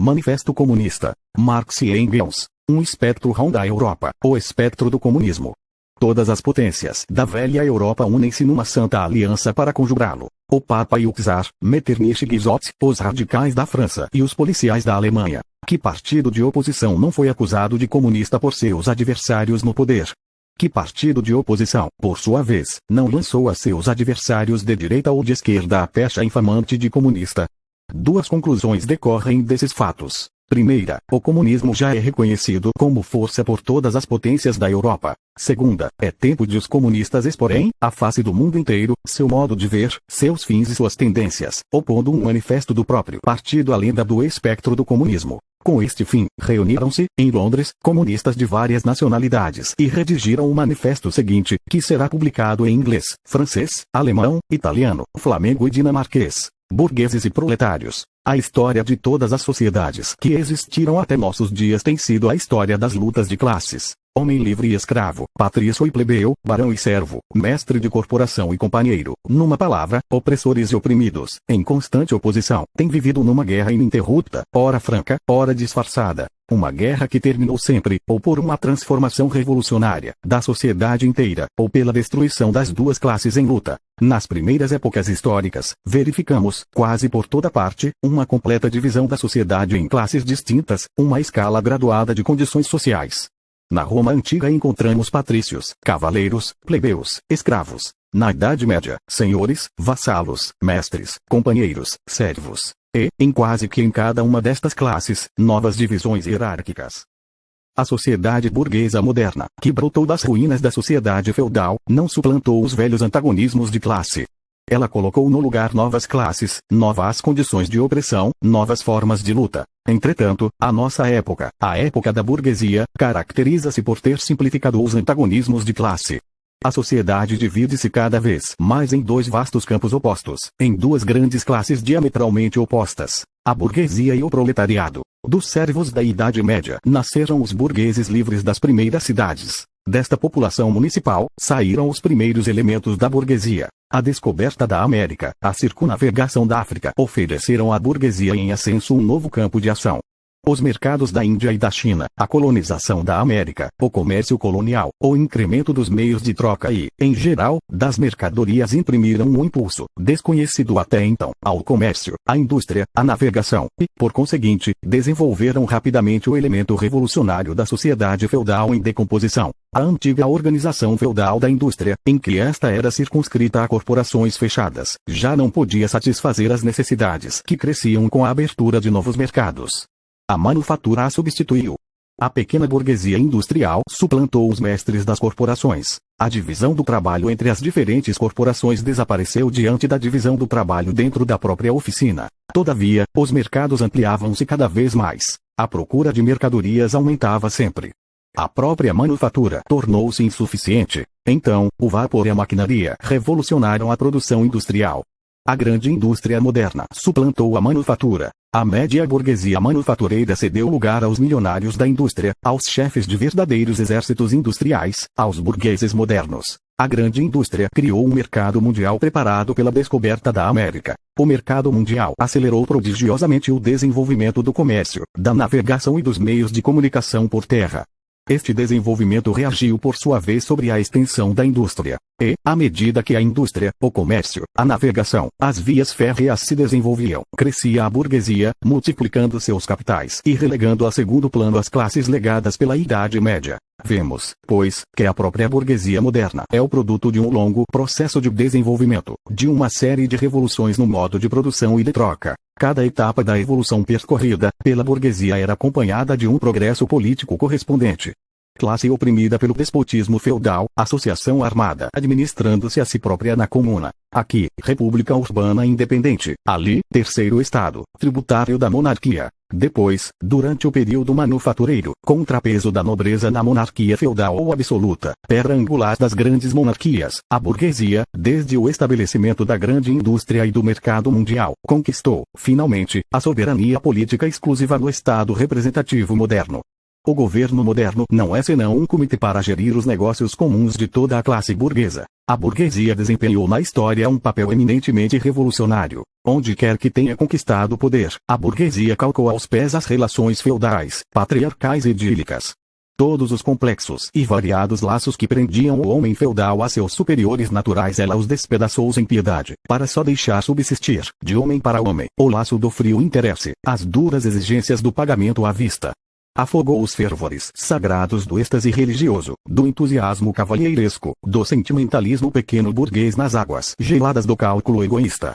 Manifesto Comunista. Marx e Engels. Um espectro da Europa, o espectro do comunismo. Todas as potências da velha Europa unem-se numa santa aliança para conjurá-lo. O Papa e o Czar, Metternich e Guizot, os radicais da França e os policiais da Alemanha. Que partido de oposição não foi acusado de comunista por seus adversários no poder? Que partido de oposição, por sua vez, não lançou a seus adversários de direita ou de esquerda a pecha infamante de comunista? Duas conclusões decorrem desses fatos. Primeira, o comunismo já é reconhecido como força por todas as potências da Europa. Segunda, é tempo de os comunistas exporem, à face do mundo inteiro, seu modo de ver, seus fins e suas tendências, opondo um manifesto do próprio partido à lenda do espectro do comunismo. Com este fim, reuniram-se, em Londres, comunistas de várias nacionalidades e redigiram o manifesto seguinte, que será publicado em inglês, francês, alemão, italiano, flamengo e dinamarquês. Burgueses e proletários. A história de todas as sociedades que existiram até nossos dias tem sido a história das lutas de classes. Homem livre e escravo, patrício e plebeu, barão e servo, mestre de corporação e companheiro, numa palavra, opressores e oprimidos, em constante oposição, têm vivido numa guerra ininterrupta, ora franca, ora disfarçada. Uma guerra que terminou sempre, ou por uma transformação revolucionária, da sociedade inteira, ou pela destruição das duas classes em luta. Nas primeiras épocas históricas, verificamos, quase por toda parte, uma completa divisão da sociedade em classes distintas, uma escala graduada de condições sociais. Na Roma antiga encontramos patrícios, cavaleiros, plebeus, escravos. Na Idade Média, senhores, vassalos, mestres, companheiros, servos. E, em quase que em cada uma destas classes, novas divisões hierárquicas. A sociedade burguesa moderna, que brotou das ruínas da sociedade feudal, não suplantou os velhos antagonismos de classe. Ela colocou no lugar novas classes, novas condições de opressão, novas formas de luta. Entretanto, a nossa época, a época da burguesia, caracteriza-se por ter simplificado os antagonismos de classe. A sociedade divide-se cada vez mais em dois vastos campos opostos, em duas grandes classes diametralmente opostas, a burguesia e o proletariado. Dos servos da Idade Média nasceram os burgueses livres das primeiras cidades. Desta população municipal, saíram os primeiros elementos da burguesia. A descoberta da América, a circunnavegação da África ofereceram à burguesia em ascenso um novo campo de ação. Os mercados da Índia e da China, a colonização da América, o comércio colonial, o incremento dos meios de troca e, em geral, das mercadorias imprimiram um impulso, desconhecido até então, ao comércio, à indústria, à navegação, e, por conseguinte, desenvolveram rapidamente o elemento revolucionário da sociedade feudal em decomposição. A antiga organização feudal da indústria, em que esta era circunscrita a corporações fechadas, já não podia satisfazer as necessidades que cresciam com a abertura de novos mercados. A manufatura a substituiu. A pequena burguesia industrial suplantou os mestres das corporações. A divisão do trabalho entre as diferentes corporações desapareceu diante da divisão do trabalho dentro da própria oficina. Todavia, os mercados ampliavam-se cada vez mais. A procura de mercadorias aumentava sempre. A própria manufatura tornou-se insuficiente. Então, o vapor e a maquinaria revolucionaram a produção industrial. A grande indústria moderna suplantou a manufatura. A média burguesia manufatureira cedeu lugar aos milionários da indústria, aos chefes de verdadeiros exércitos industriais, aos burgueses modernos. A grande indústria criou um mercado mundial preparado pela descoberta da América. O mercado mundial acelerou prodigiosamente o desenvolvimento do comércio, da navegação e dos meios de comunicação por terra. Este desenvolvimento reagiu por sua vez sobre a extensão da indústria. E, à medida que a indústria, o comércio, a navegação, as vias férreas se desenvolviam, crescia a burguesia, multiplicando seus capitais e relegando a segundo plano as classes legadas pela Idade Média. Vemos, pois, que a própria burguesia moderna é o produto de um longo processo de desenvolvimento, de uma série de revoluções no modo de produção e de troca. Cada etapa da evolução percorrida pela burguesia era acompanhada de um progresso político correspondente. Classe oprimida pelo despotismo feudal, associação armada administrando-se a si própria na comuna. Aqui, república urbana independente. Ali, terceiro estado, tributário da monarquia. Depois, durante o período manufatureiro, contrapeso da nobreza na monarquia feudal ou absoluta, pedra angular das grandes monarquias, a burguesia, desde o estabelecimento da grande indústria e do mercado mundial, conquistou, finalmente, a soberania política exclusiva no Estado representativo moderno. O governo moderno não é senão um comitê para gerir os negócios comuns de toda a classe burguesa. A burguesia desempenhou na história um papel eminentemente revolucionário. Onde quer que tenha conquistado o poder, a burguesia calcou aos pés as relações feudais, patriarcais e idílicas. Todos os complexos e variados laços que prendiam o homem feudal a seus superiores naturais ela os despedaçou sem piedade, para só deixar subsistir, de homem para homem, o laço do frio interesse, as duras exigências do pagamento à vista. Afogou os fervores sagrados do êxtase religioso, do entusiasmo cavalheiresco, do sentimentalismo pequeno burguês nas águas geladas do cálculo egoísta.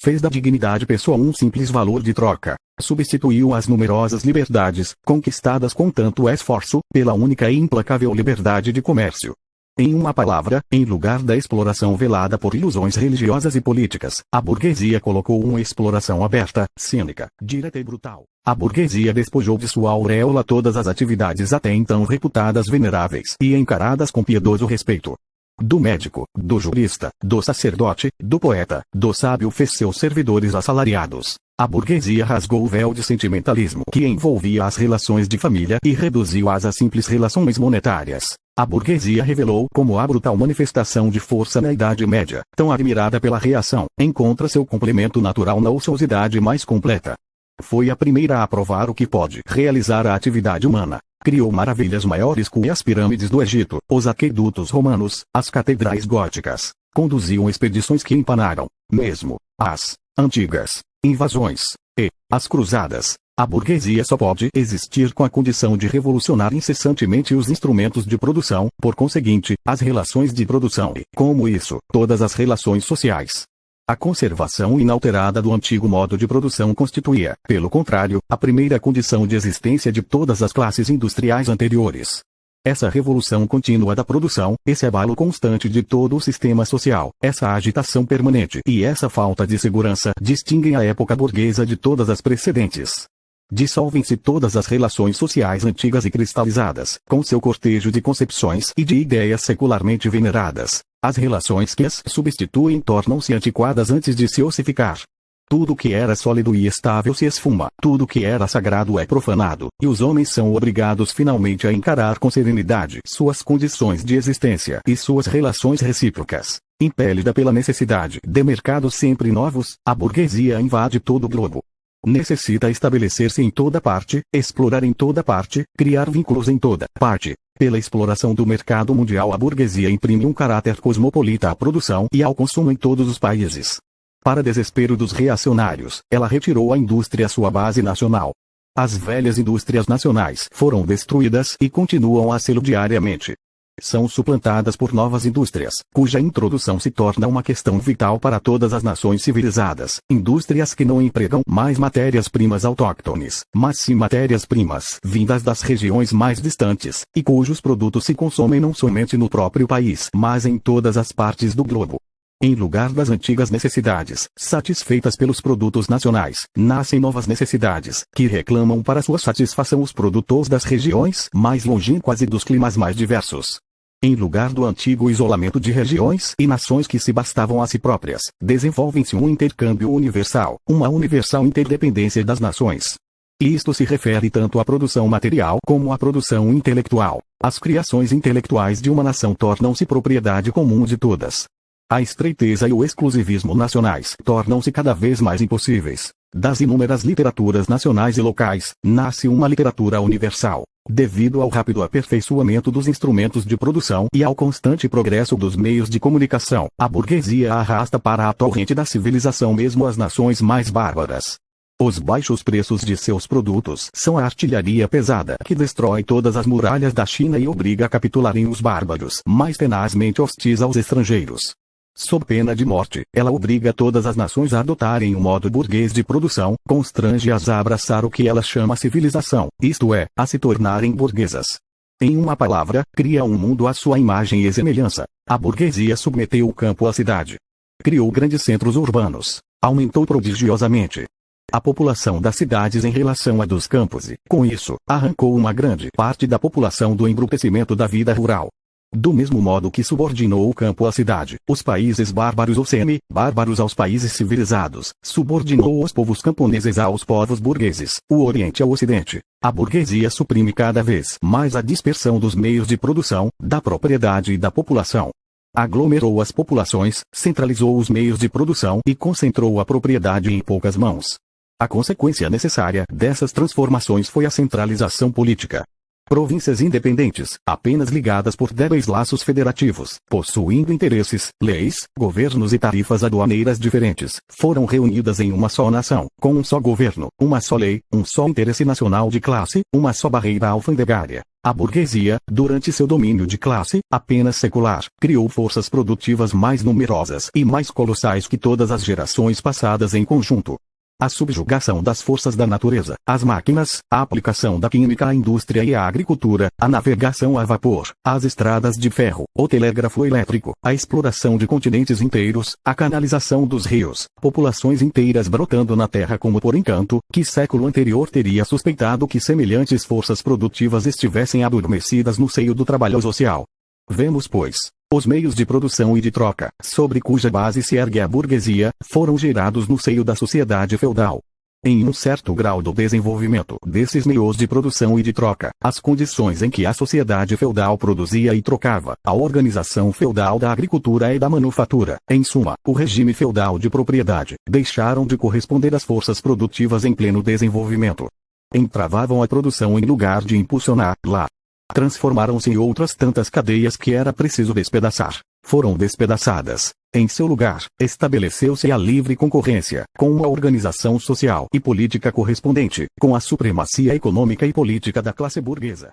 Fez da dignidade pessoal um simples valor de troca. Substituiu as numerosas liberdades, conquistadas com tanto esforço, pela única e implacável liberdade de comércio. Em uma palavra, em lugar da exploração velada por ilusões religiosas e políticas, a burguesia colocou uma exploração aberta, cínica, direta e brutal. A burguesia despojou de sua auréola todas as atividades até então reputadas veneráveis e encaradas com piedoso respeito. Do médico, do jurista, do sacerdote, do poeta, do sábio fez seus servidores assalariados. A burguesia rasgou o véu de sentimentalismo que envolvia as relações de família e reduziu-as a simples relações monetárias. A burguesia revelou como a brutal manifestação de força na Idade Média, tão admirada pela reação, encontra seu complemento natural na ociosidade mais completa. Foi a primeira a provar o que pode realizar a atividade humana. Criou maravilhas maiores que as pirâmides do Egito, os aquedutos romanos, as catedrais góticas. Conduziam expedições que empanaram, mesmo, as antigas invasões e as cruzadas. A burguesia só pode existir com a condição de revolucionar incessantemente os instrumentos de produção, por conseguinte, as relações de produção e, como isso, todas as relações sociais. A conservação inalterada do antigo modo de produção constituía, pelo contrário, a primeira condição de existência de todas as classes industriais anteriores. Essa revolução contínua da produção, esse abalo constante de todo o sistema social, essa agitação permanente e essa falta de segurança distinguem a época burguesa de todas as precedentes. Dissolvem-se todas as relações sociais antigas e cristalizadas, com seu cortejo de concepções e de ideias secularmente veneradas. As relações que as substituem tornam-se antiquadas antes de se ossificar. Tudo que era sólido e estável se esfuma, tudo que era sagrado é profanado, e os homens são obrigados finalmente a encarar com serenidade suas condições de existência e suas relações recíprocas. Impelida pela necessidade de mercados sempre novos, a burguesia invade todo o globo. Necessita estabelecer-se em toda parte, explorar em toda parte, criar vínculos em toda parte. Pela exploração do mercado mundial, a burguesia imprime um caráter cosmopolita à produção e ao consumo em todos os países. Para desespero dos reacionários, ela retirou à indústria sua base nacional. As velhas indústrias nacionais foram destruídas e continuam a sê-lo diariamente. São suplantadas por novas indústrias, cuja introdução se torna uma questão vital para todas as nações civilizadas. Indústrias que não empregam mais matérias-primas autóctones, mas sim matérias-primas vindas das regiões mais distantes, e cujos produtos se consomem não somente no próprio país, mas em todas as partes do globo. Em lugar das antigas necessidades, satisfeitas pelos produtos nacionais, nascem novas necessidades, que reclamam para sua satisfação os produtos das regiões mais longínquas e dos climas mais diversos. Em lugar do antigo isolamento de regiões e nações que se bastavam a si próprias, desenvolvem-se um intercâmbio universal, uma universal interdependência das nações. E isto se refere tanto à produção material como à produção intelectual. As criações intelectuais de uma nação tornam-se propriedade comum de todas. A estreiteza e o exclusivismo nacionais tornam-se cada vez mais impossíveis. Das inúmeras literaturas nacionais e locais, nasce uma literatura universal. Devido ao rápido aperfeiçoamento dos instrumentos de produção e ao constante progresso dos meios de comunicação, a burguesia arrasta para a torrente da civilização mesmo as nações mais bárbaras. Os baixos preços de seus produtos são a artilharia pesada que destrói todas as muralhas da China e obriga a capitularem os bárbaros mais tenazmente hostis aos estrangeiros. Sob pena de morte, ela obriga todas as nações a adotarem um modo burguês de produção, constrange-as a abraçar o que ela chama civilização, isto é, a se tornarem burguesas. Em uma palavra, cria um mundo à sua imagem e semelhança. A burguesia submeteu o campo à cidade. Criou grandes centros urbanos. Aumentou prodigiosamente a população das cidades em relação à dos campos e, com isso, arrancou uma grande parte da população do embrutecimento da vida rural. Do mesmo modo que subordinou o campo à cidade, os países bárbaros ou semi-bárbaros aos países civilizados, subordinou os povos camponeses aos povos burgueses, o Oriente ao Ocidente. A burguesia suprime cada vez mais a dispersão dos meios de produção, da propriedade e da população. Aglomerou as populações, centralizou os meios de produção e concentrou a propriedade em poucas mãos. A consequência necessária dessas transformações foi a centralização política. Províncias independentes, apenas ligadas por débeis laços federativos, possuindo interesses, leis, governos e tarifas aduaneiras diferentes, foram reunidas em uma só nação, com um só governo, uma só lei, um só interesse nacional de classe, uma só barreira alfandegária. A burguesia, durante seu domínio de classe, apenas secular, criou forças produtivas mais numerosas e mais colossais que todas as gerações passadas em conjunto. A subjugação das forças da natureza, as máquinas, a aplicação da química à indústria e à agricultura, a navegação a vapor, as estradas de ferro, o telégrafo elétrico, a exploração de continentes inteiros, a canalização dos rios, populações inteiras brotando na terra como por encanto, que século anterior teria suspeitado que semelhantes forças produtivas estivessem adormecidas no seio do trabalho social. Vemos, pois, os meios de produção e de troca, sobre cuja base se ergue a burguesia, foram gerados no seio da sociedade feudal. Em um certo grau do desenvolvimento desses meios de produção e de troca, as condições em que a sociedade feudal produzia e trocava, a organização feudal da agricultura e da manufatura, em suma, o regime feudal de propriedade, deixaram de corresponder às forças produtivas em pleno desenvolvimento. Entravavam a produção em lugar de impulsioná-la. Transformaram-se em outras tantas cadeias que era preciso despedaçar. Foram despedaçadas. Em seu lugar, estabeleceu-se a livre concorrência, com uma organização social e política correspondente, com a supremacia econômica e política da classe burguesa.